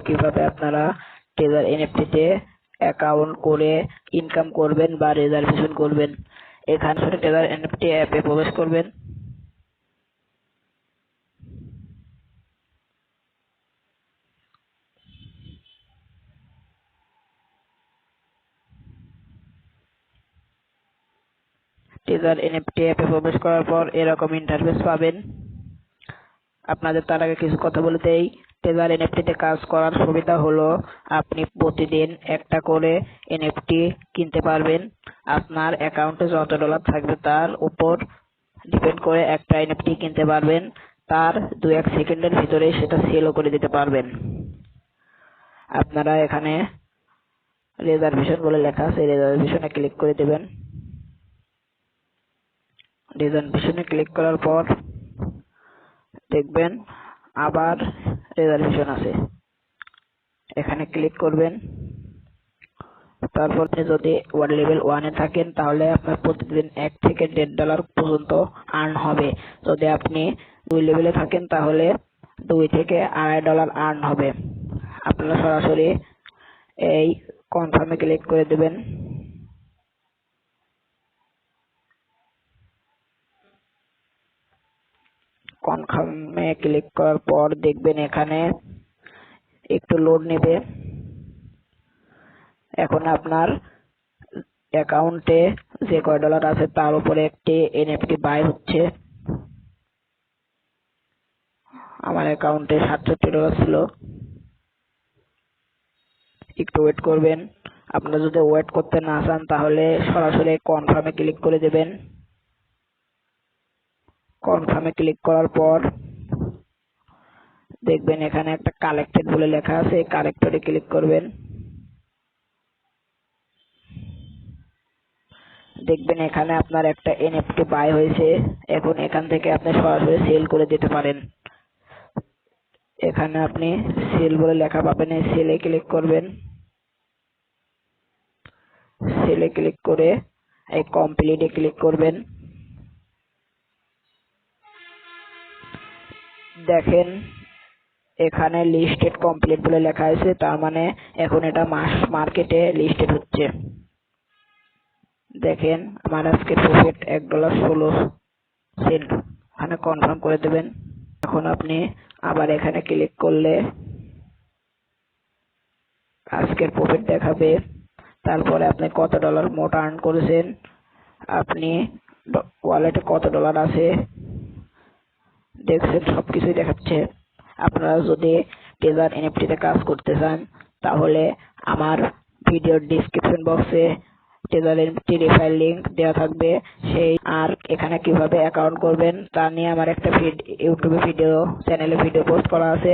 কিভাবে আপনারা taser এনএফটি-তে account করে ইনকাম করবেন বা রিজার্ভেশন করবেন। এখানে টেজার এনএফটি অ্যাপে প্রবেশ করবেন। টেজার এনএফটি অ্যাপে প্রবেশ করার পর এরকম ইন্টারফেস পাবেন। আপনাদের তার আগে কিছু কথা বলে দেই। টেজার এনএফটি-তে কাজ করার সুবিধা হলো আপনি প্রতিদিন একটা করে এনএফটি কিনতে পারবেন। আপনার অ্যাকাউন্টে যত ডলার থাকবে তার উপর ডিপেন্ড করে একটা এনএফটি কিনতে পারবেন। তার 2-1 সেকেন্ডের ভিতরে সেটা সেলও করে দিতে পারবেন। আপনারা এখানে রিজার্ভেশন বলে লেখা আছে, রিজার্ভেশনে ক্লিক করে দেবেন। রিজার্ভেশনে ক্লিক করার পর দেখবেন আবার রিজার্ভেশন আছে, এখানে ক্লিক করবেন। তারপর যদি লেভেল 1-এ থাকেন তাহলে আপনার প্রতিদিন 1 থেকে $1.5 পর্যন্ত আর্ন হবে। যদি আপনি 2 লেভেলে থাকেন তাহলে 2 থেকে $2.5 আর্ন হবে। আপনারা সরাসরি এই কনফার্মে ক্লিক করে দেবেন। কনফার্মে ক্লিক করার পর দেখবেন এখানে একটু লোড নেবে। এখন আপনার অ্যাকাউন্টে যে কয় ডলার আছে তার উপরে একটি এনএফটি বাই হচ্ছে। আমার অ্যাকাউন্টে $67 ছিল। একটু ওয়েট করবেন। আপনারা যদি ওয়েট করতে না চান তাহলে সরাসরি কনফার্মে ক্লিক করে দেবেন। কনফার্মে ক্লিক করার পর দেখবেন এখানে একটা কালেক্টেড বলে লেখা আছে, কালেক্টরে ক্লিক করবেন। দেখবেন এখানে আপনার একটা এনএফটি বাই হয়েছে। এখন এখান থেকে আপনি সরাসরি সেল করে দিতে পারেন। এখানে আপনি সেল বলে লেখা পাবেন, এই সেলে ক্লিক করবেন। সেলে ক্লিক করে এই কমপ্লিটে ক্লিক করবেন। দেখেন এখানে লিস্টেড কমপ্লিট বলে লেখা আছে, তার মানে এখন এটা মাস মার্কেটে লিস্টেড হচ্ছে। দেখেন আমার আজকে প্রফিট $1.16। এখানে কনফার্ম করে দেবেন। এখন আপনি আবার এখানে ক্লিক করলে আজকের প্রফিট দেখাবে। তারপরে আপনি কত ডলার মোট আর্ন করেছেন, আপনি ওয়ালেটে কত ডলার আছে দেখছেন, সবকিছুই দেখাচ্ছে। আপনারা যদি টেজার এনএফটি-তে কাজ করতে চান তাহলে আমার ভিডিওর ডিসক্রিপশন বক্সে টেজার এনএফটি রেফারেল লিংক দেওয়া থাকবে। সেই আর এখানে কিভাবে অ্যাকাউন্ট করবেন তা নিয়ে আমার একটা ইউটিউবে চ্যানেলে ভিডিও পোস্ট করা আছে।